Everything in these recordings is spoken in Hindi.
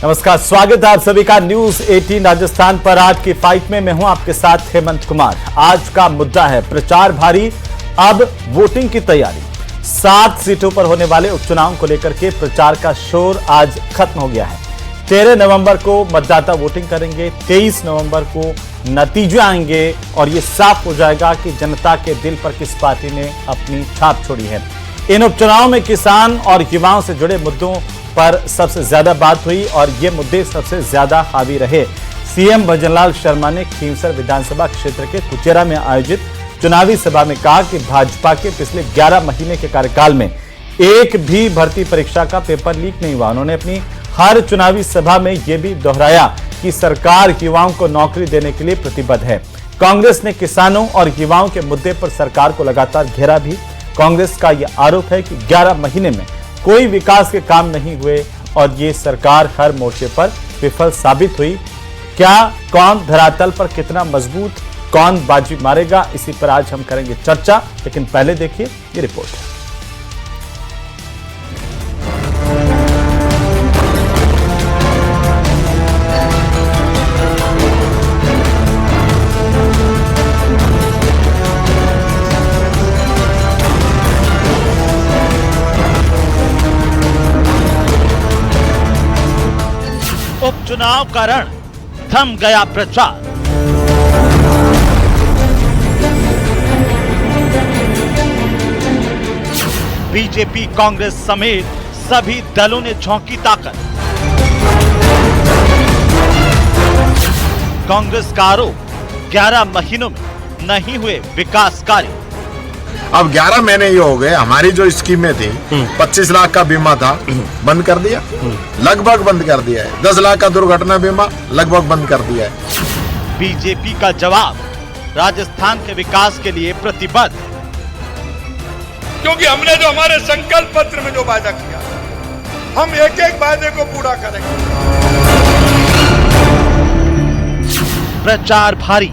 नमस्कार, स्वागत है आप सभी का न्यूज 18 राजस्थान पर। आज की फाइट में मैं हूं आपके साथ हेमंत कुमार। आज का मुद्दा है प्रचार भारी, अब वोटिंग की तैयारी। 7 सीटों पर होने वाले उपचुनाव को लेकर के प्रचार का शोर आज खत्म हो गया है। 13 नवंबर को मतदाता वोटिंग करेंगे, 23 नवंबर को नतीजे आएंगे और ये साफ हो जाएगा कि जनता के दिल पर किस पार्टी ने अपनी छाप छोड़ी है। इन उपचुनाव में किसान और युवाओं से जुड़े मुद्दों पर सबसे ज्यादा बात हुई और ये मुद्दे सबसे ज्यादा हावी रहे। सीएम भजनलाल शर्मा ने खींवसर विधानसभा क्षेत्र के कुचेरा में आयोजित चुनावी सभा में कहा कि भाजपा के पिछले 11 महीने के कार्यकाल में एक भी भर्ती परीक्षा का पेपर लीक नहीं हुआ। उन्होंने अपनी हर चुनावी सभा में यह भी दोहराया कि सरकार युवाओं को नौकरी देने के लिए प्रतिबद्ध है। कांग्रेस ने किसानों और युवाओं के मुद्दे पर सरकार को लगातार घेरा भी। कांग्रेस का यह आरोप है कि 11 महीने में कोई विकास के काम नहीं हुए और ये सरकार हर मोर्चे पर विफल साबित हुई। क्या कौन धरातल पर कितना मजबूत, कौन बाजी मारेगा, इसी पर आज हम करेंगे चर्चा। लेकिन पहले देखिए ये रिपोर्ट। उपचुनाव का रण थम गया प्रचार। बीजेपी कांग्रेस समेत सभी दलों ने झोंकी ताकत। कांग्रेस का आरोप 11 महीनों में नहीं हुए विकास कार्य। अब 11 महीने ये हो गए, हमारी जो स्कीमें थी 25 लाख का बीमा था बंद कर दिया, लगभग बंद कर दिया है। 10 लाख का दुर्घटना बीमा लगभग बंद कर दिया है। बीजेपी का जवाब, राजस्थान के विकास के लिए प्रतिबद्ध। क्योंकि हमने जो हमारे संकल्प पत्र में जो वादा किया, हम एक एक वादे को पूरा करेंगे। प्रचार भारी,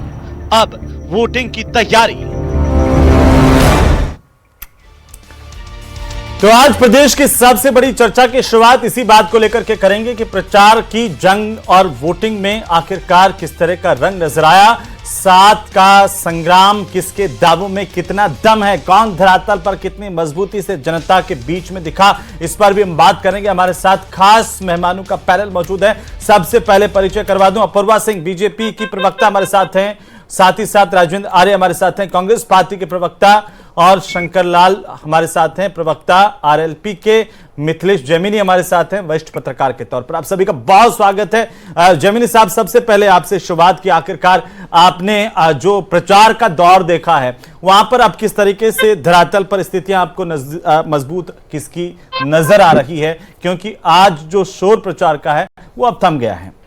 अब वोटिंग की तैयारी। तो आज प्रदेश की सबसे बड़ी चर्चा की शुरुआत इसी बात को लेकर के करेंगे कि प्रचार की जंग और वोटिंग में आखिरकार किस तरह का रंग नजर आया। 7 का संग्राम, किसके दावों में कितना दम है, कौन धरातल पर कितनी मजबूती से जनता के बीच में दिखा, इस पर भी हम बात करेंगे। हमारे साथ खास मेहमानों का पैनल मौजूद है। सबसे पहले परिचय करवा दूं, अपूर्वा सिंह बीजेपी की प्रवक्ता हमारे साथ हैं, साथ ही साथ राजेंद्र आर्य हमारे साथ हैं, कांग्रेस पार्टी के प्रवक्ता, और शंकर लाल हमारे साथ हैं, प्रवक्ता आरएलपी के। मिथिलेश जैमिनी हमारे साथ हैं, वरिष्ठ पत्रकार के तौर पर। आप सभी का बहुत स्वागत है। जैमिनी साहब, सबसे पहले आपसे शुरुआत की। आखिरकार आपने जो प्रचार का दौर देखा है, वहां पर अब किस तरीके से धरातल पर स्थितियां आपको मजबूत किसकी नजर आ रही है, क्योंकि आज जो शोर प्रचार का है वो अब थम गया है।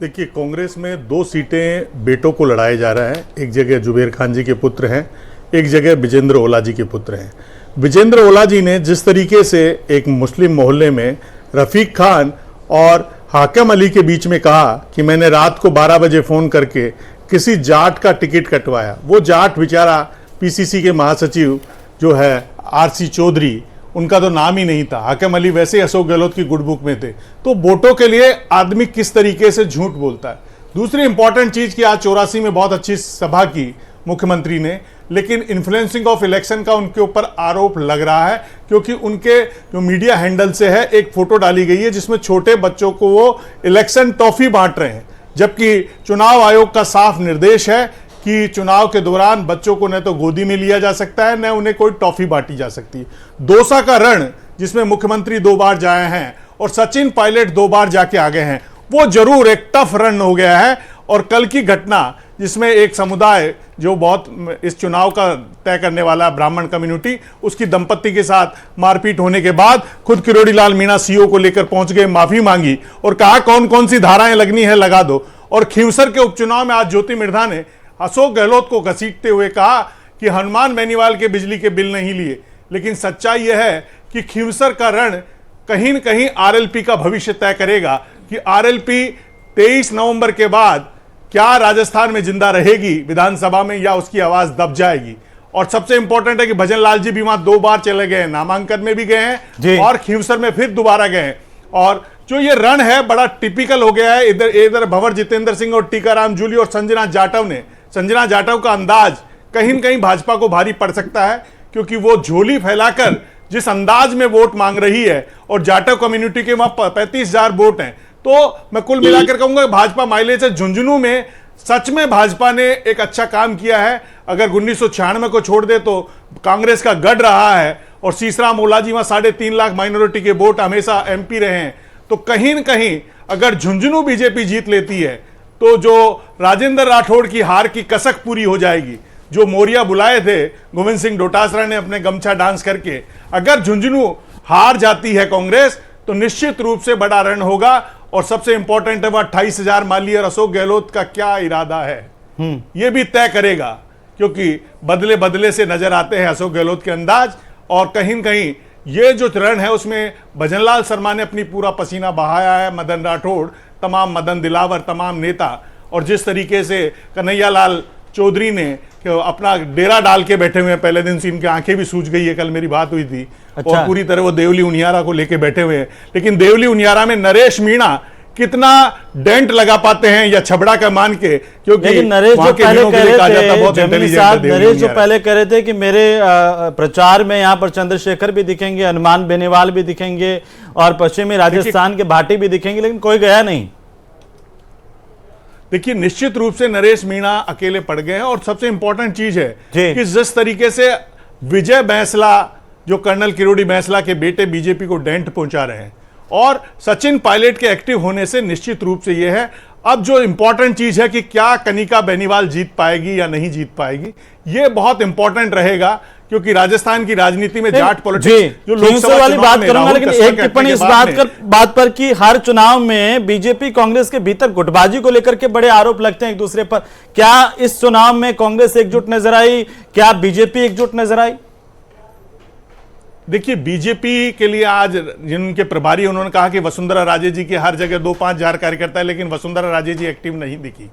देखिए, कांग्रेस में 2 सीटें बेटों को लड़ाया जा रहा है। एक जगह जुबेर खान जी के पुत्र हैं, एक जगह विजेंद्र ओला जी के पुत्र हैं। विजेंद्र ओला जी ने जिस तरीके से एक मुस्लिम मोहल्ले में रफीक खान और हाकिम अली के बीच में कहा कि मैंने रात को 12 बजे फ़ोन करके किसी जाट का टिकट कटवाया, वो जाट बेचारा पीसीसी के महासचिव जो है आरसी चौधरी, उनका तो नाम ही नहीं था। हाकिम अली वैसे ही अशोक गहलोत की गुड बुक में थे। तो वोटों के लिए आदमी किस तरीके से झूठ बोलता है। दूसरी इंपॉर्टेंट चीज कि आज 84 में बहुत अच्छी सभा की मुख्यमंत्री ने, लेकिन इन्फ्लुएंसिंग ऑफ इलेक्शन का उनके ऊपर आरोप लग रहा है, क्योंकि उनके जो मीडिया हैंडल से है एक फोटो डाली गई है जिसमें छोटे बच्चों को वो इलेक्शन टॉफी बांट रहे हैं, जबकि चुनाव आयोग का साफ निर्देश है कि चुनाव के दौरान बच्चों को न तो गोदी में लिया जा सकता है, न उन्हें कोई टॉफी बांटी जा सकती है। दौसा का रण, जिसमें मुख्यमंत्री 2 बार जाए हैं और सचिन पायलट 2 बार जाके आ गए हैं, वो जरूर एक टफ रन हो गया है। और कल की घटना जिसमें एक समुदाय जो बहुत इस चुनाव का तय करने वाला ब्राह्मण कम्युनिटी, उसकी दंपत्ति के साथ मारपीट होने के बाद खुद किरोड़ी लाल मीणा सीओ को लेकर पहुंच गए, माफी मांगी और कहा कौन कौन सी धाराएं लगनी है लगा दो। और खींवसर के उपचुनाव में आज ज्योति मिर्धा ने अशोक गहलोत को घसीटते हुए कहा कि हनुमान बेनीवाल के बिजली के बिल नहीं लिए। लेकिन सच्चाई यह है कि खींवसर का रण कहीं न कहीं आरएलपी का भविष्य तय करेगा कि आरएलपी 23 नवंबर के बाद क्या राजस्थान में जिंदा रहेगी विधानसभा में, या उसकी आवाज दब जाएगी। और सबसे इंपॉर्टेंट है कि भजन लाल जी भी वहां 2 बार चले गए हैं, नामांकन में भी गए हैं और खींवसर में फिर दोबारा गए हैं। और जो ये रण है बड़ा टिपिकल हो गया है। इधर भंवर जितेंद्र सिंह और टीकाराम जूली और संजना जाटव का अंदाज कहीं न कहीं भाजपा को भारी पड़ सकता है, क्योंकि वो झोली फैलाकर जिस अंदाज में वोट मांग रही है, और जाटव कम्युनिटी के वहां 35,000 वोट हैं, तो मैं कुल मिलाकर कहूंगा भाजपा माइलेज है। झुंझुनू में सच में भाजपा ने एक अच्छा काम किया है। अगर 1996 को छोड़ दे तो कांग्रेस का गढ़ रहा है, और सीसराम ओलाजी वहां 3.5 लाख माइनॉरिटी के वोट हमेशा एमपी रहे हैं। तो कहीं न कहीं अगर झुंझुनू बीजेपी जीत लेती है तो जो राजेंद्र राठौड़ की हार की कसक पूरी हो जाएगी। जो मोरिया बुलाए थे गोविंद सिंह डोटासरा ने अपने गमछा डांस करके, अगर झुंझुनू हार जाती है कांग्रेस तो निश्चित रूप से बड़ा रण होगा। और सबसे इंपॉर्टेंट है वह 28,000 माली और अशोक गहलोत का क्या इरादा है, यह भी तय करेगा, क्योंकि बदले बदले से नजर आते हैं अशोक गहलोत के अंदाज। और कहीं न कहीं ये जो रण है उसमें भजनलाल शर्मा ने अपनी पूरा पसीना बहाया है, मदन राठौड़, तमाम मदन दिलावर, तमाम नेता, और जिस तरीके से कन्हैयालाल चौधरी ने अपना डेरा डाल के बैठे हुए हैं। पहले दिन से इनकी आंखें भी सूज गई है, कल मेरी बात हुई थी। अच्छा। और पूरी तरह वो देवली उनियारा को लेके बैठे हुए हैं। लेकिन देवली उनियारा में नरेश मीणा कितना डेंट लगा पाते हैं या छबड़ा का मान के, क्योंकि नरेश जो पहले कह रहे थे, नरेश जो पहले कह रहे थे कि मेरे प्रचार में यहाँ पर चंद्रशेखर भी दिखेंगे, हनुमान बेनीवाल भी दिखेंगे और पश्चिमी राजस्थान के भाटी भी दिखेंगे, लेकिन कोई गया नहीं। देखिए निश्चित रूप से नरेश मीणा अकेले पड़ गए हैं। और सबसे इंपॉर्टेंट चीज है कि जिस तरीके से विजय बैंसला, जो कर्नल किरोड़ी बैंसला के बेटे, बीजेपी को डेंट पहुंचा रहे हैं, और सचिन पायलट के एक्टिव होने से निश्चित रूप से यह है। अब जो इंपॉर्टेंट चीज है कि क्या कनिका बेनीवाल जीत पाएगी या नहीं जीत पाएगी, यह बहुत इंपॉर्टेंट रहेगा, क्योंकि राजस्थान की राजनीति में जाट पॉलिटिक्स जो लोकसभा वाली बात करूंगा, लेकिन एक टिप्पणी इस बात पर कि हर चुनाव में बीजेपी कांग्रेस के भीतर गुटबाजी को लेकर के बड़े आरोप लगते हैं एक दूसरे पर। क्या इस चुनाव में कांग्रेस एकजुट नजर आई? क्या बीजेपी एकजुट नजर आई? देखिए बीजेपी के लिए आज जिनके प्रभारी उन्होंने कहा कि वसुंधरा राजे जी के हर जगह 2-5 हजार कार्यकर्ता है, लेकिन वसुंधरा राजे जी एक्टिव नहीं दिखी,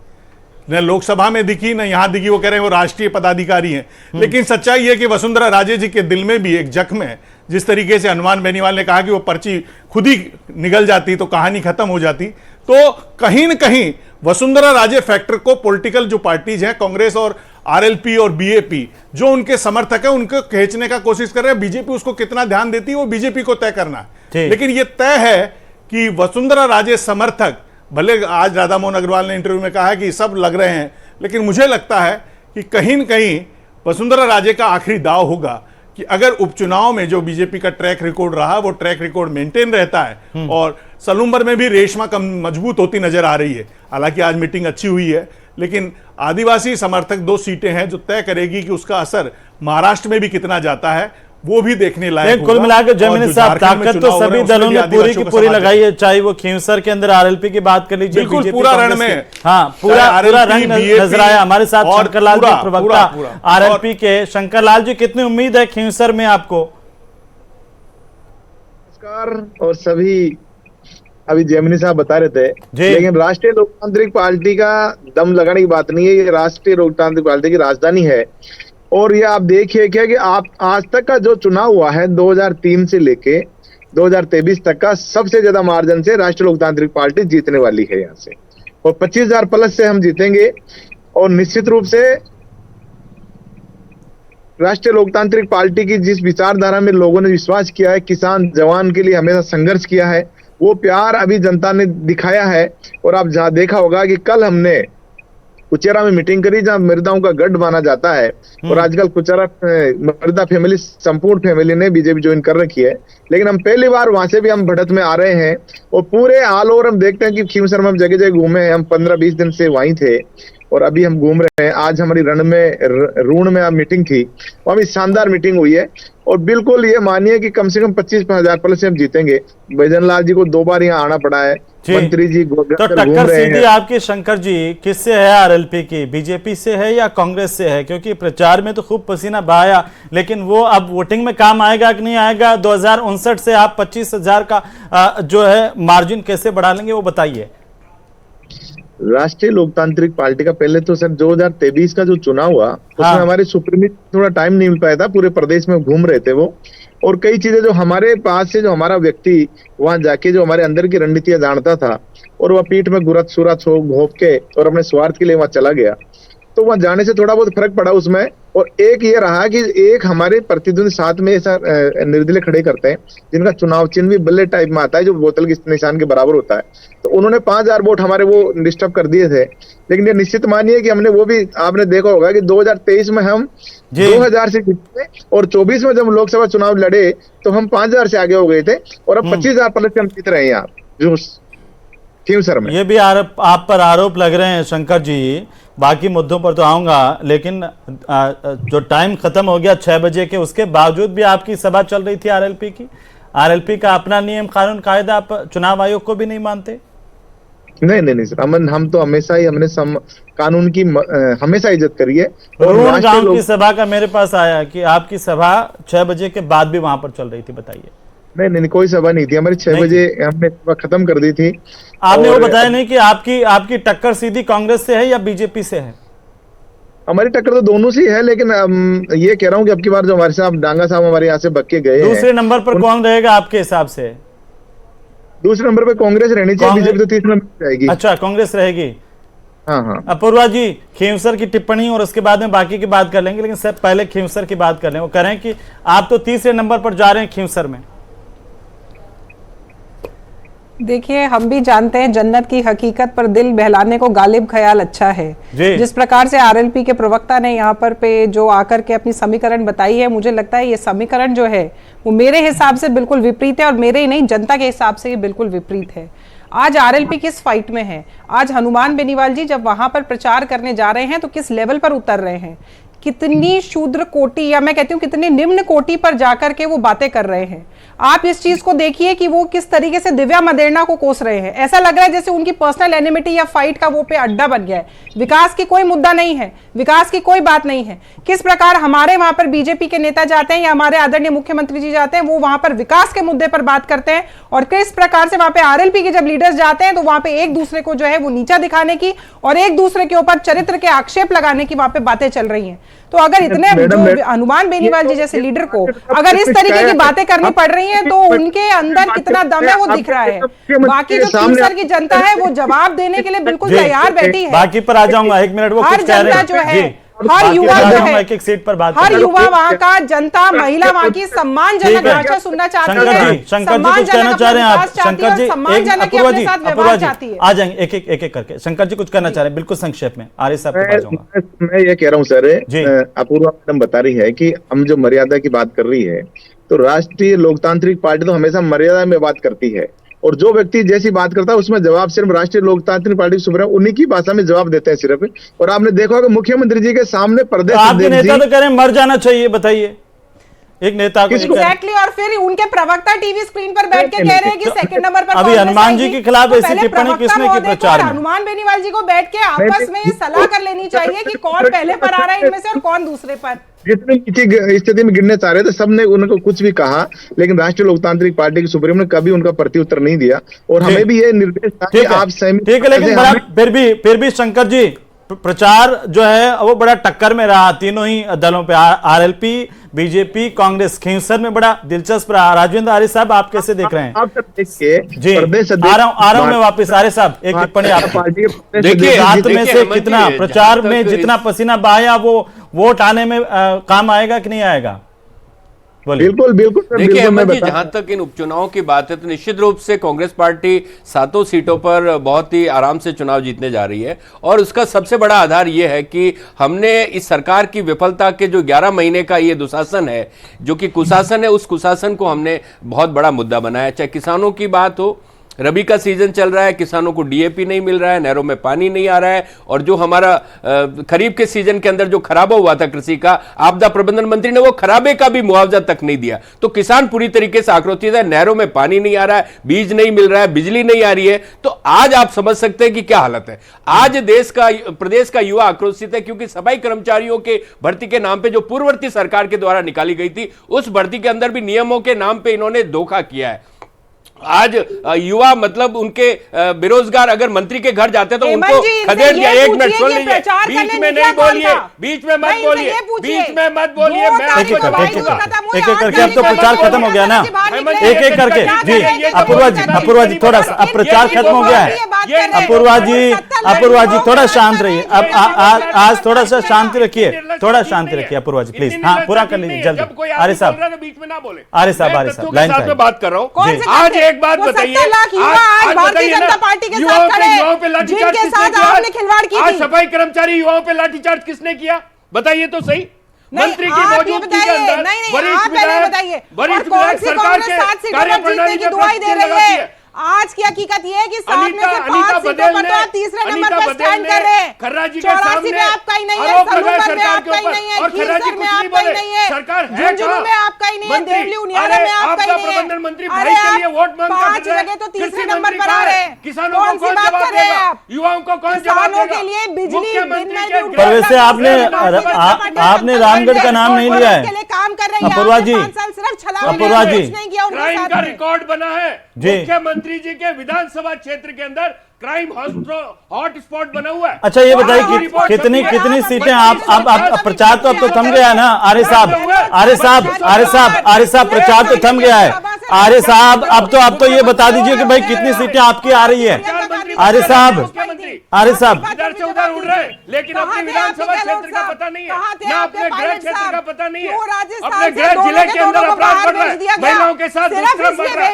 न लोकसभा में दिखी न यहां दिखी। वो कह रहे हैं वो राष्ट्रीय पदाधिकारी हैं, लेकिन सच्चाई है कि वसुंधरा राजे जी के दिल में भी एक जख्म है। जिस तरीके से हनुमान बेनीवाल ने कहा कि वो पर्ची खुद ही निगल जाती तो कहानी खत्म हो जाती, तो कहीं न कहीं वसुंधरा राजे फैक्टर को पॉलिटिकल जो पार्टीज हैं, कांग्रेस और आरएलपी और बीएपी, जो उनके समर्थक है उनको खींचने का कोशिश कर रहे हैं। बीजेपी उसको कितना ध्यान देती है वो बीजेपी को तय करना है, लेकिन ये तय है कि वसुंधरा राजे समर्थक, भले आज राधा मोहन अग्रवाल ने इंटरव्यू में कहा है कि सब लग रहे हैं, लेकिन मुझे लगता है कि कहीं न कहीं वसुंधरा राजे का आखिरी दाव होगा कि अगर उपचुनाव में जो बीजेपी का ट्रैक रिकॉर्ड रहा वो ट्रैक रिकॉर्ड मेंटेन रहता है, और सलूम्बर में भी रेशमा कम मजबूत होती नजर आ रही है। हालांकि आज मीटिंग अच्छी हुई है, लेकिन आदिवासी समर्थक 2 सीटें हैं जो तय करेगी कि उसका असर महाराष्ट्र में भी कितना जाता है, वो भी देखने लायक। कुल मिलाकर जमीनी साहब ताकत तो सभी दलों ने पूरी की पूरी लगाई है, चाहे वो खींवसर के अंदर आरएलपी की बात कर लीजिए, बिल्कुल पूरा रण में, हाँ पूरा रंग नजर आया। हमारे साथ शंकरलाल जी प्रवक्ता आरएलपी के। शंकरलाल जी, कितनी उम्मीद है खींवसर में आपको? नमस्कार। और सभी अभी जैमिनी साहब बता रहे थे, लेकिन राष्ट्रीय लोकतांत्रिक पार्टी का दम लगाने की बात नहीं है, ये राष्ट्रीय लोकतांत्रिक पार्टी की राजधानी है। और ये आप देखिए क्या कि आप आज तक का जो चुनाव हुआ है 2003 से लेके 2023 तक का सबसे ज्यादा मार्जिन से राष्ट्रीय लोकतांत्रिक पार्टी जीतने वाली है यहाँ से, और 25,000 प्लस से हम जीतेंगे। और निश्चित रूप से राष्ट्रीय लोकतांत्रिक पार्टी की जिस विचारधारा में लोगों ने विश्वास किया है, किसान जवान के लिए हमेशा संघर्ष किया है, वो प्यार अभी जनता ने दिखाया है। और आप जहां देखा होगा कि कल हमने कुचेरा में मीटिंग करी जहां मृदाओं का गढ़ माना जाता है, और आजकल कुचेरा मृदा फैमिली, संपूर्ण फैमिली ने बीजेपी ज्वाइन कर रखी है, लेकिन हम पहली बार वहां से भी हम बढ़त में आ रहे हैं। और पूरे ऑल ओवर हम देखते हैं कि खींवसर में हम जगह जगह घूमे हैं, हम 15-20 दिन से वहीं थे और अभी हम घूम रहे हैं। आज हमारी रून में मीटिंग थी, वहां भी शानदार मीटिंग हुई है। और बिल्कुल ये मानिए कि कम से कम 25,000 प्लस से हम जीतेंगे। भजनलाल जी को 2 बार यहाँ आना पड़ा है, मंत्री जी तो टक्कर सीधी आपकी शंकर जी किससे है? आरएलपी की, बीजेपी से है या कांग्रेस से है? क्योंकि प्रचार में तो खूब पसीना बहाया, लेकिन वो अब वोटिंग में काम आएगा कि नहीं आएगा? 2059 से आप 25,000 का जो है मार्जिन कैसे बढ़ा लेंगे, वो बताइए। राष्ट्रीय लोकतांत्रिक पार्टी का पहले तो सर 2023 का जो चुनाव हुआ उसमें हमारे सुप्रीम थोड़ा टाइम नहीं मिल पाया था, पूरे प्रदेश में घूम रहे थे वो, और कई चीजें जो हमारे पास से जो हमारा व्यक्ति वहां जाके जो हमारे अंदर की रणनीतियां जानता था और वह पीठ में गुरत सुरत घोप के और अपने स्वार्थ के लिए वहां चला गया, तो वहां जाने से थोड़ा बहुत फर्क पड़ा उसमें। और एक ये रहा कि एक हमारे प्रतिद्वंदी साथ में ऐसा निर्दलीय खड़े करते हैं जिनका चुनाव चिन्ह भी बल्ले टाइप में आता है जो बोतल के निशान के बराबर होता है, तो उन्होंने 5000 वोट हमारे वो डिस्टर्ब कर दिए थे। लेकिन ये निश्चित मानिए कि हमने वो भी, आपने देखा होगा कि 2023 में हम 2000 से जीते और 24 में जब लोकसभा चुनाव लड़े तो हम 5000 से आगे हो गए थे और अब 25000 प्लस से हम जीत रहे हैं यहाँ जो खींवसर में। ये भी आप पर आरोप लग रहे हैं शंकर जी, बाकी मुद्दों पर तो आऊंगा, लेकिन जो टाइम खत्म हो गया 6 बजे के, उसके बावजूद भी आपकी सभा चल रही थी आरएलपी की। आरएलपी का अपना नियम कानून कायदा, आप चुनाव आयोग को भी नहीं मानते? नहीं सर, हम तो हमेशा ही हमने कानून की हमेशा इज्जत करी है। और गांव की सभा का मेरे पास आया कि आपकी सभा 6 बजे के बाद भी वहां पर चल रही थी, बताइए। नहीं कोई सभा नहीं थी हमारी, 6 बजे हमने खत्म कर दी थी। आपने वो बताया नहीं कि आपकी टक्कर सीधी कांग्रेस से है या बीजेपी से है? हमारी टक्कर तो दोनों से है, लेकिन ये कह रहा हूँ कि अब की बार जो हमारे साहब डांगा साहब हमारे यहाँ से बक्के गए, दूसरे नंबर पर कौन रहेगा आपके हिसाब से? दूसरे नंबर पे कांग्रेस रहनी चाहिए, बीजेपी तो तीसरे नंबर जाएगी। अच्छा, कांग्रेस रहेगी। हाँ। अपूर्वा जी, खींवसर की टिप्पणी और उसके बाद में बाकी की बात कर लेंगे, लेकिन सर पहले खींवसर की बात कर लें। वो कह रहे हैं कि आप तो तीसरे नंबर पर जा रहे हैं खींवसर में। देखिए, हम भी जानते हैं जन्नत की हकीकत पर दिल बहलाने को गालिब ख्याल अच्छा है। जिस प्रकार से आरएलपी के प्रवक्ता ने यहाँ पर पे जो आकर के अपनी समीकरण बताई है, मुझे लगता है ये समीकरण जो है वो मेरे हिसाब से बिल्कुल विपरीत है, और मेरे ही नहीं जनता के हिसाब से ये बिल्कुल विपरीत है। आज आरएलपी किस फाइट में है? आज हनुमान बेनीवाल जी जब वहां पर प्रचार करने जा रहे हैं तो किस लेवल पर उतर रहे हैं, कितनी शूद्र कोटि या मैं कहती हूँ कितनी निम्न कोटि पर जाकर के वो बातें कर रहे हैं। आप इस चीज को देखिए कि वो किस तरीके से दिव्या मदेरणा को कोस रहे हैं। ऐसा लग रहा है जैसे उनकी पर्सनल एनिमिटी या फाइट का वो पे अड्डा बन गया है। विकास की कोई मुद्दा नहीं है, विकास की कोई बात नहीं है। किस प्रकार हमारे वहां पर बीजेपी के नेता जाते हैं या हमारे आदरणीय मुख्यमंत्री जी जाते हैं, वो वहां पर विकास के मुद्दे पर बात करते हैं, और किस प्रकार से वहां पे आरएलपी के जब लीडर्स जाते हैं तो वहां पे एक दूसरे को जो है वो नीचा दिखाने की और एक दूसरे के ऊपर चरित्र के आक्षेप लगाने की वहां पे बातें चल रही हैं। तो अगर इतने हनुमान बेनीवाल जी जैसे लीडर को अगर इस तरीके की बातें करनी पड़ रही हैं तो उनके अंदर कितना दम है वो दिख रहा है। बाकी जो खींवसर की जनता है वो जवाब देने के लिए बिल्कुल तैयार बैठी है। बाकी पर आ जाऊंगा, 1 मिनट। वो हर जनता जो है, हर युवा जो है, एक सीट पर बात, हर युवा वहाँ का जनता महिला वहाँ की सम्मानजनक भाषा सुनना चाहती है। शंकर जी कुछ कहना चाह रहे हैं आप? शंकर जी, अपूर्वा जी आ जाएंगे एक एक करके। शंकर जी कुछ कहना चाह रहे हैं, बिल्कुल संक्षेप में। आरिफ साहब के पास जाऊंगा। मैं ये कह रहा हूँ सर, अपूर्वा मैडम बता रही है कि हम जो मर्यादा की बात कर रही है, तो राष्ट्रीय लोकतांत्रिक पार्टी तो हमेशा मर्यादा में बात करती है, और जो व्यक्ति जैसी बात करता है उसमें जवाब सिर्फ राष्ट्रीय लोकतांत्रिक पार्टी सुप्रीम उन्हीं की भाषा में जवाब देते हैं सिर्फ। और आपने देखा होगा मुख्यमंत्री जी के सामने प्रदेश आपके नेता तो कह रहे हैं मर जाना चाहिए, बताइए एक नेता को। एग्जैक्टली, और फिर उनके प्रवक्ता टीवी स्क्रीन पर बैठ के कह रहे हैं कि सेकंड नंबर पर अभी हनुमान जी के खिलाफ ऐसी टिप्पणी किसने की प्रचार में? हनुमान बेनीवाल जी को बैठ के आपस में ये सलाह कर लेनी चाहिए कि कौन पहले पर आ रहा है इनमें से और कौन दूसरे पर। जितने नीची स्थिति में गिरने चाह रहे थे सबने उनको कुछ भी कहा, लेकिन राष्ट्रीय लोकतांत्रिक पार्टी के सुप्रीम ने कभी उनका प्रत्युत्तर नहीं दिया, और हमें भी ये निर्देश था कि आप सहमत। ठीक है, लेकिन फिर भी शंकर जी प्रचार जो है वो बड़ा टक्कर में रहा तीनों ही दलों पे, आरएलपी, बीजेपी, कांग्रेस। खींवसर में बड़ा दिलचस्प रहा। राजेंद्र आर्य साहब आप कैसे देख रहे हैं? जी आ रहा हूं मैं वापस। आर्य साहब एक टिप्पणी आप देखिए, हाथ में से कितना प्रचार में जितना पसीना बहाया वो वोट आने में काम आएगा कि नहीं आएगा? बिल्कुल देखिए अहमद जी, जहां तक इन उपचुनावों की बात है तो निश्चित रूप से कांग्रेस पार्टी 7 सीटों पर बहुत ही आराम से चुनाव जीतने जा रही है, और उसका सबसे बड़ा आधार यह है कि हमने इस सरकार की विफलता के जो 11 महीने का ये दुशासन है, जो कि कुशासन है, उस कुशासन को हमने बहुत बड़ा मुद्दा बनाया। चाहे किसानों की बात हो, रबी का सीजन चल रहा है, किसानों को डीएपी नहीं मिल रहा है, नहरों में पानी नहीं आ रहा है, और जो हमारा खरीफ के सीजन के अंदर जो खराबा हुआ था कृषि का, आपदा प्रबंधन मंत्री ने वो खराबे का भी मुआवजा तक नहीं दिया। तो किसान पूरी तरीके से आक्रोशित है। नहरों में पानी नहीं आ रहा है, बीज नहीं मिल रहा है, बिजली नहीं आ रही है। तो आज आप समझ सकते हैं कि क्या हालत है। आज प्रदेश का युवा आक्रोशित है, क्योंकि सफाई कर्मचारियों के भर्ती के नाम पे जो पूर्ववर्ती सरकार के द्वारा निकाली गई थी, उस भर्ती के अंदर भी नियमों के नाम पे इन्होंने धोखा किया है। आज युवा मतलब उनके बेरोजगार अगर मंत्री के घर जाते तो उनको जी, खदेड़ दिया। ये एक मिनट सुन पूछिए कि लीजिए, प्रचार बीच करने में में नहीं क्या बोलिए, काम था? बीच में मत नहीं, बोलिए, ये पूछिए। बीच में मत बोलिए। मैं तारीख आपको को जवाब दूंगा। एक एक करके अब तो प्रचार खत्म हो गया ना, एक एक करके। जी अपूर्वा जी थोड़ा सा, अब प्रचार खत्म हो गया है। अपूर्वा जी थोड़ा शांत रहिए, अब आज थोड़ा सा शांति रखिए, थोड़ा शांति रखिए अपूर्वा जी प्लीज। हाँ पूरा कर लीजिए जल्दी। आर्य साहब, बीच में ना बोले। आर्य साहब लाइन साथ में बात कर रहा कौन हूँ। से आज तथ्य? एक बात वो बताइए, 70 लाख युवा आज भारतीय जनता पार्टी के साथ खड़े हैं, युवाओं पे लाठीचार्ज जिनके किसने साथ किया? आपने खिलवाड़ की आज थी। सफाई कर्मचारी युवाओं पे लाठीचार्ज किसने किया? बताइए तो सही। नहीं, मंत्री की आप ये मौजूदगी के बताइए, अंदर नहीं, वरिष्ठ आप पहले विधायक- बताइए, वरिष्ठ और कौन विधायक सी सरकार कांग्रेस के 7 सीटों पर कार्यप्रणाली जीतने की में दुआई दे प्रतिक्रिया रही लगाती है। आज की हकीकत ये है कि 7 में से 5 अनीता सीटों बदेल पर ने- तो आप तीसरे नंबर अनीता पर बदेल स्टैंड ने कर रहे हैं। खर्रा जी के 84 सामने में आपका ही नहीं है, आरोप लगाया सलूमन में सरकार के आपका ही ऊपर, नहीं है, और खर्रा जी खींवसर में कुछ नहीं आपका ही बोले। नहीं है, सरकार है झुंझुनू कहाँ? में आपका ही नहीं है, मंत्री, देवली उनियारा अरे में आपका ही आपका नहीं है। प्रबंधन मंत्री भाई अरे के लिए आप वोट मांगता 5 फिर रहे। जगह तो तीसरे कृषि नंबर मंत्री पर आ कहाँ रहे है? हैं। किसानों कौन को सी कौन बात जवाब कर रहे हैं देगा? आप? युवाओं को कौन जवाब किसानों देगा? के लिए बिजली मुख्यमंत्री दिन में के भी पर वैसे आपने आपने रामगढ़ का नाम नहीं लिया के है लिए काम कर रही है। अपूर्वा जी, 5 साल सिर्फ छलावा अपूर्वा जी, नहीं किया उनके क्राइम साथ का में। रिकॉर्ड बना है जी। मुख्यमंत्री जी के विधानसभा क्षेत्र के अंदर क्राइम हॉट स्पॉट बना हुआ है। अच्छा ये बताइए वहाँ की कि रिपोर्ट कितनी छपी है। कितनी सीटें आप प्रचार तो अब तो थम गया है ना आर्य साहब प्रचार तो थम गया है। आर्य साहब अब तो ये बता दीजिए कि भाई कितनी सीटें आपकी आ रही है। आर्य साहब इधर से उधर उड़ रहे हैं, लेकिन अपने विधानसभा क्षेत्र का पता नहीं है, ना अपने गृह क्षेत्र का पता नहीं है। अपने गृह जिले के अंदर अपराध बढ़ रहा है, महिलाओं के साथ दुष्कर्म बढ़ रहा है।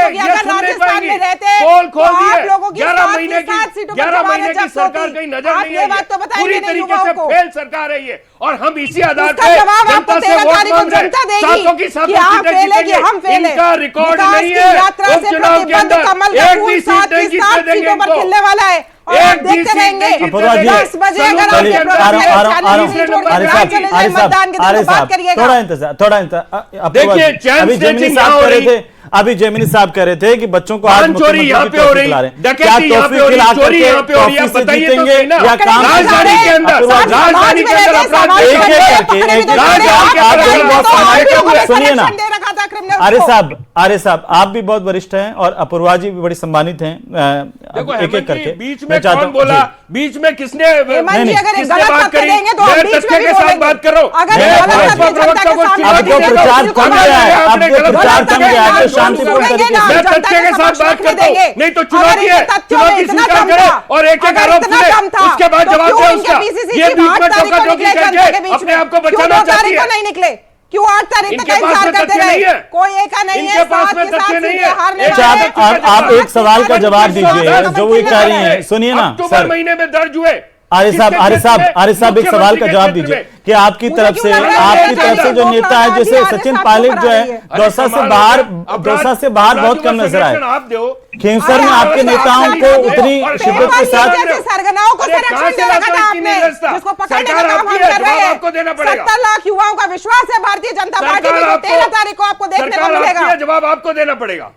ये सुन नहीं पाएंगे। पोल खोल दिए, 11 महीने की सरकार कहीं नजर नहीं आई है। पूरी तरीके से फेल सरकार है ये, और हम इसी आधार पे जनता से वोट मांग रहे हैं। सातों की सातों सीटें जीतेंगे। इनका रिकॉर्ड नहीं है उपचुनाव के अंदर, एक भी सीट नहीं जीतने देंगे इनको। एक भी सीट नहीं जीतने देंगे। थोड़ा इंतजार देखिए, चैन स्नेचिंग यहाँ हो रही है। अभी जेमिनी साहब कह रहे थे कि बच्चों को आज चोरी यहाँ पे हो रही, डकैती यहाँ पे हो रही, चोरी यहाँ पे हो रही है। बताइए तो सही ना, या काम राजधानी के अंदर अपराध सुनिए ना आर्य साहब आप भी बहुत वरिष्ठ हैं और अपूर्वा जी भी बड़ी सम्मानित हैं। देखो एक एक करके बीच में कौन बोला, बीच में किसने किसने बात करी? मैं तथ्य के साथ बात कर रहा हूँ। अब तो प्रचार थम गया है, अब तो प्रचार थम गया है, शांतिपूर्ण तरीके से मैं तथ्य के साथ बात करता हूँ। नहीं तो चुनौती है, चुनौती स्वीकार करे और एक एक आरोप सुने, उसके बाद जवाब दे उसका। ये बीच में टोका टोकी करके अपने आप को बचाना चाहती है। नहीं निकले क्यों 8 तारीख तक इंतजार करते रहे? कोई एक नहीं है, इनके पास में तथ्य नहीं है। अच्छा आप एक सवाल का जवाब दीजिए जो वो कह रही हैं। सुनिए ना अक्टूबर महीने में दर्ज हुए। आर्य साहब एक सवाल का जवाब दीजिए कि आपकी तरफ से जो नेता है जैसे सचिन पायलट जो है दौसा से बाहर बहुत कम नजर आए, खींवसर में आपके नेताओं को उतनी शिद्दत के साथ सरगनाओं को संरक्षण दे रखा था आपने, जिसको पकड़ने का काम हम कर रहे हैं। 70 लाख युवाओं का विश्वास है भारतीय जनता पार्टी में, जो 13 तारीख को आपको देखने को मिलेगा। जवाब आपको देना पड़ेगा।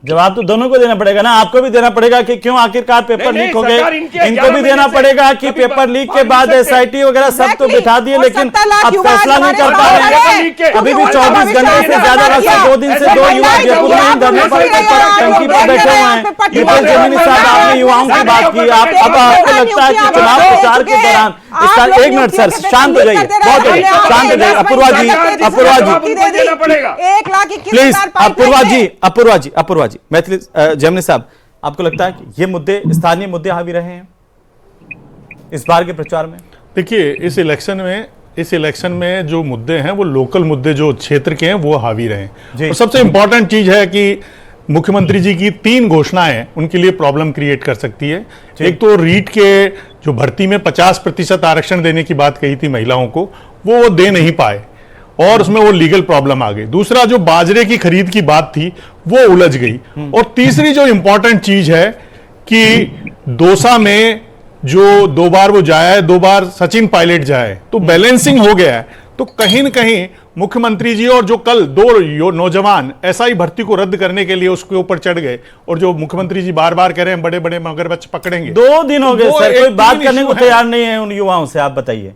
जवाब तो दोनों को देना पड़ेगा ना, आपको भी देना पड़ेगा कि क्यों आखिरकार पेपर लीक हो गए, इनको भी देना पड़ेगा कि पेपर लीक के बाद एसआईटी वगैरह सब तो बिठा दिए लेकिन अब फैसला नहीं कर पा रहे हैं। अभी भी 24 घंटे से ज्यादा वक्त 2 दिन से 2 युवा जयपुर में धरने पर टंकी पर बैठे हुए हैं। दीपक जेमिनी साहब आपने युवाओं की बात की, अब आपको लगता है कि चुनाव प्रचार के दौरान इसका 1 मिनट सर शांत हो जाइए, बहुत हो शांत हो जाइए। अपूर्वा जी प्लीज, अपूर्वा जी मैथिली जेमिनी साहब, आपको लगता है कि ये मुद्दे स्थानीय मुद्दे हावी रहे हैं इस बार के प्रचार में? देखिए इस इलेक्शन में जो मुद्दे हैं वो लोकल मुद्दे जो क्षेत्र के हैं वो हावी रहे। और सबसे इंपॉर्टेंट चीज है कि मुख्यमंत्री जी की 3 घोषणाएं उनके लिए प्रॉब्लम क्रिएट कर सकती है। एक तो रीट के जो भर्ती में 50% आरक्षण देने की बात कही थी महिलाओं को, वो दे नहीं पाए और उसमें वो लीगल प्रॉब्लम आ गई। दूसरा जो बाजरे की खरीद की बात थी वो उलझ गई। और तीसरी जो इंपॉर्टेंट चीज है कि दौसा में जो 2 बार वो जाया है, 2 बार सचिन पायलट जाया है, तो बैलेंसिंग हो गया है। तो कहीं न कहीं मुख्यमंत्री जी और जो कल 2 नौजवान एसआई भर्ती को रद्द करने के लिए उसके ऊपर चढ़ गए, और जो मुख्यमंत्री जी बार बार कह रहे हैं बड़े बड़े मगरमच्छ पकड़ेंगे। 2 दिन हो गए सर, कोई बात करने को तैयार नहीं है उन युवाओं से, आप बताइए।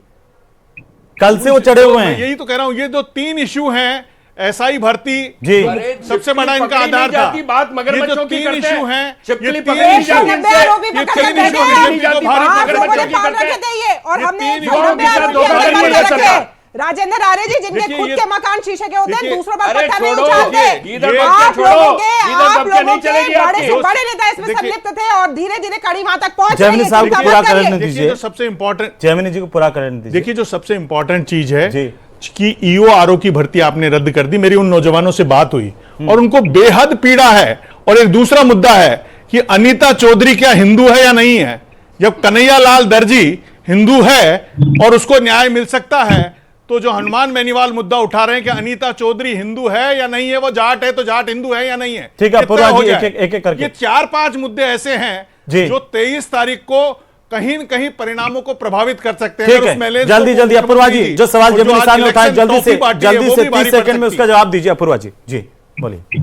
कल से वो चढ़े हुए हैं। यही तो कह रहा हूं, ये जो 3 इश्यू हैं एसआई भर्ती जी सबसे बड़ा इनका आधार था। बात मगरमच्छों की तीन इशू हैं, छिपकली ये पकड़ी तीन जाती इशू है। आरोपी ये पकड़ तीन के इशू बैठे बीजेपी को भारी आप पकड़ लोगों ने में पाल रखे थे ये, और हमने तीन युवाओं के साथ आरोपी धोखा पकड़ करी है रखे। सरकार। राजेंद्र आर्य जी, जिनके देखिए खुद ये- के मकान शीशे के होते हैं, देखिए, दूसरों पर अरे पत्थर नहीं छोड़ो, उछालते। गीदड़ ये- बच्चे आप छोड़ो, लोगों के गीदड़ आप बच्चे लोगों नहीं के चलेगी बड़े आपकी। से बड़े नेता इसमें देखिए- संलिप्त थे और धीरे धीरे कड़ी वहां तक पहुंच जैमिनी रही है। साहब को चिंता पूरा मत करने करिए। दीजिए। देखिए जो सबसे इम्पोर्टेंट जैमिनी जी को पूरा करने दीजिए देखिए जो सबसे इम्पोर्टेंट चीज है जी। कि ईओ आरओ की भर्ती आपने रद्द कर दी। मेरी उन नौजवानों से बात हुई और उनको बेहद पीड़ा है। और एक दूसरा मुद्दा है कि अनीता चौधरी क्या हिंदू है या नहीं है। जब कन्हैया लाल दर्जी हिंदू है और उसको न्याय मिल सकता है, तो जो हनुमान बेनीवाल मुद्दा उठा रहे हैं कि अनीता चौधरी हिंदू है या नहीं है, वो जाट है तो जाट हिंदू है या नहीं है। ठीक है, ये पूरा तय हो जी, जाए। एक-एक करके। ये 4-5 मुद्दे ऐसे हैं जी। जो 23 तारीख को कहीं न कहीं परिणामों को प्रभावित कर सकते हैं। ठीक अगर है, उस मैलेज को जल्दी जल्दी अपूर्वा जी, जो सवाल और जमीनी आज साहब ने उठाया, इलेक्शन जल्दी से टॉपी पार्टी है, जल्दी वो से भी भारी 30 पड़ सेकंड में सकती उसका है। जवाब दीजिए अपूर्वा जी। जी बोलिए।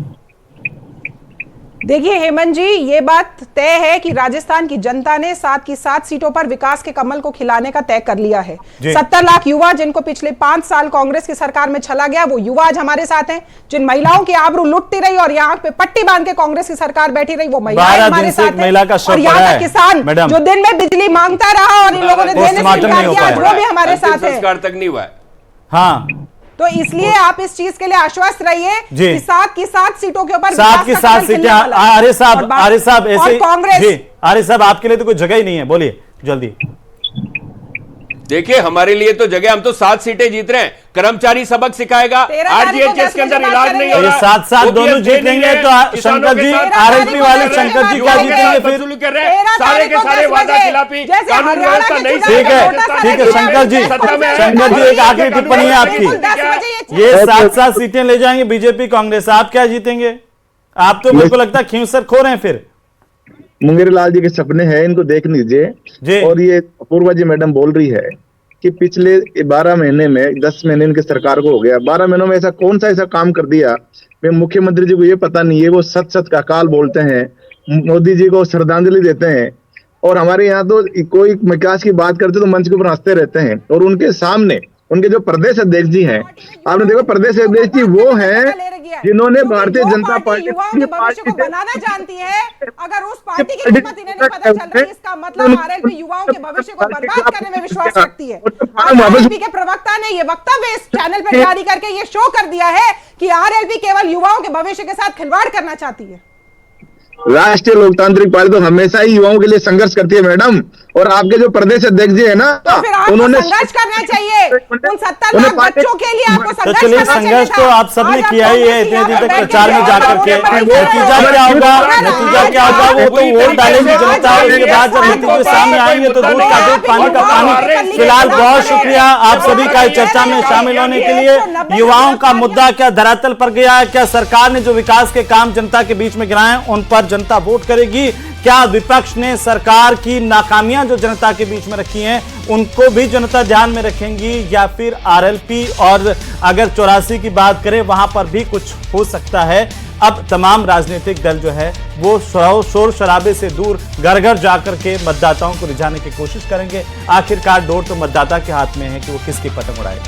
देखिए हेमंत जी, ये बात तय है कि राजस्थान की जनता ने 7 की 7 सीटों पर विकास के कमल को खिलाने का तय कर लिया है। 70 लाख युवा जिनको पिछले 5 साल कांग्रेस की सरकार में छला गया, वो युवा आज हमारे साथ हैं। जिन महिलाओं की आबरू लुटती रही और यहाँ पे पट्टी बांध के कांग्रेस की सरकार बैठी रही, वो महिलाएं हमारे साथ हैं। और यहाँ का किसान जो दिन में बिजली मांगता रहा और इन लोगों ने देने से इनकार किया, आज वो भी हमारे साथ है। संस्कार तक नहीं हुआ है। हाँ, तो इसलिए आप इस चीज के लिए आश्वस्त रहिए जी। कि 7 की 7 सीटों के ऊपर 7 की 7 सीटें। आर्य साहब ऐसे ही- कांग्रेस जी आर्य साहब, आपके लिए तो कोई जगह ही नहीं है, बोलिए जल्दी। देखिए हमारे लिए तो जगह, हम तो 7 सीटें जीत रहे हैं। कर्मचारी सबक सिखाएगा, 13 तारीख को आरजीएचएस के अंदर 10 इलाज नहीं तो हो ये रहा। साथ दोनों जीत लेंगे तो शंकर जी, आरएलपी वाले शंकर जी क्या जीतेंगे फिर? सारे के सारे वादा खिलाफी, कानून व्यवस्था नहीं। ठीक है शंकर जी, एक आखिरी टिप्पणी है आपकी। ये 7 सीटें ले जाएंगे बीजेपी कांग्रेस, आप क्या जीतेंगे? आप तो मेरे को लगता है खींवसर खो रहे हैं फिर। मुंगेरी लाल जी के सपने हैं, इनको देख लीजिए। और ये अपूर्वा जी मैडम बोल रही है कि पिछले 12 महीने में 10 महीने इनके सरकार को हो गया, 12 महीनों में ऐसा कौन सा ऐसा काम कर दिया। मैं मुख्यमंत्री जी को ये पता नहीं है, वो सत सत का काल बोलते हैं, मोदी जी को श्रद्धांजलि देते हैं, और हमारे यहाँ तो कोई विकास की बात करते तो मंच के ऊपर हंसते रहते हैं। और उनके सामने उनके जो प्रदेश अध्यक्ष जी हैं, आपने देखो प्रदेश अध्यक्ष जी वो हैं जिन्होंने भारतीय जनता पार्टी युवाओं के भविष्य को बनाना जानती है। अगर उस पार्टी की कीमत इन्हें नहीं पता चल रही, इसका मतलब आरएलपी युवाओं के भविष्य को बर्बाद करने में विश्वास रखती है। आरएलपी के प्रवक्ता ने ये वक्तव्य इस चैनल पर जारी करके ये शो कर दिया है कि आरएलपी केवल युवाओं के भविष्य के साथ खिलवाड़ करना चाहती है। राष्ट्रीय लोकतांत्रिक पार्टी तो हमेशा ही युवाओं के लिए संघर्ष करती है मैडम। और आपके जो प्रदेश अध्यक्ष जी है ना, तो फिर आपको उन्होंने संघर्ष करना चाहिए उन 70 लाख बच्चों के लिए। आपको तो संघर्ष चलिए, करना चाहिए संघर्ष तो आप सबने किया ही है इतने दिन तक प्रचार में जाकर के। नतीजा क्या होगा? नतीजा क्या होगा? वो तो वोट डालेंगे जनता, उसके बाद जब नतीजे सामने आएंगे तो दूध का दूध, पानी का पानी। फिलहाल बहुत शुक्रिया आप सभी का इस चर्चा में शामिल होने के लिए। युवाओं का मुद्दा क्या धरातल पर गया है? क्या सरकार ने जो विकास के काम जनता के बीच में गिराए उन पर जनता वोट करेगी? क्या विपक्ष ने सरकार की नाकामियां जो जनता के बीच में रखी हैं उनको भी जनता ध्यान में रखेंगी, या फिर आरएलपी और अगर 84 की बात करें वहां पर भी कुछ हो सकता है? अब तमाम राजनीतिक दल जो है वो शोर शराबे से दूर घर घर जाकर के मतदाताओं को रिझाने की कोशिश करेंगे। आखिरकार डोर तो मतदाता के हाथ में है कि वो किसकी पतंग उड़ाएगा।